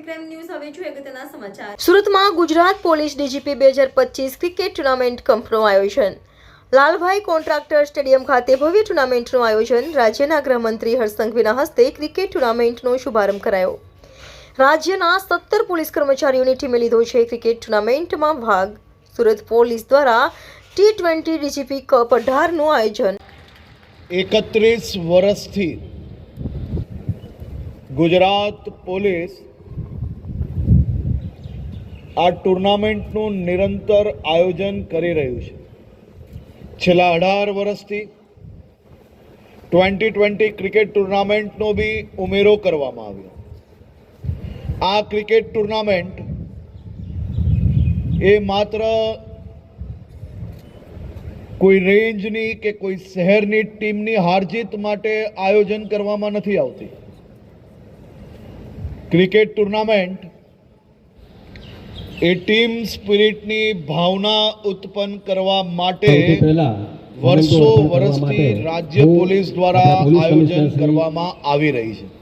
Crime news હવે જોઈએ અગત્યના સમાચાર। સુરતમાં Gujarat police DGP 2025 cricket tournament કેમ્પનું આયોજન। લાલભાઈ કોન્ટ્રાક્ટર સ્ટેડિયમ ખાતે ભવ્ય ટુર્નામેન્ટનું આયોજન। રાજ્યના ગૃહમંત્રી હર્ષ સંઘવીના હસ્તે ક્રિકેટ ટુર્નામેન્ટનો શુભારંભ કરાયો। રાજ્યના 17 પોલીસ કર્મચારીઓની ટીમે લીધો છે ક્રિકેટ ટુર્નામેન્ટમાં ભાગ। સુરત પોલીસ દ્વારા T20 ડીજીપી કપ 18નું આયોજન। 31 વર્ષથી ગુજરાત પોલીસ આ ટુર્નામેન્ટનું નિરંતર આયોજન કરી રહ્યું છે। છેલ્લા 18 વર્ષથી 2020 ક્રિકેટ ટુર્નામેન્ટનો બી ઉમેરો કરવામાં આવ્યો। આ ક્રિકેટ ટુર્નામેન્ટ એ માત્ર કોઈ રેન્જની કે કોઈ શહેરની ટીમની હારજીત માટે આયોજન કરવામાં નથી આવતી। ક્રિકેટ ટુર્નામેન્ટ એ ટીમ સ્પિરિટની ભાવના ઉત્પન્ન કરવા માટે વર્ષો વર્ષથી રાજ્ય પોલીસ દ્વારા આયોજન કરવામાં આવી રહી છે।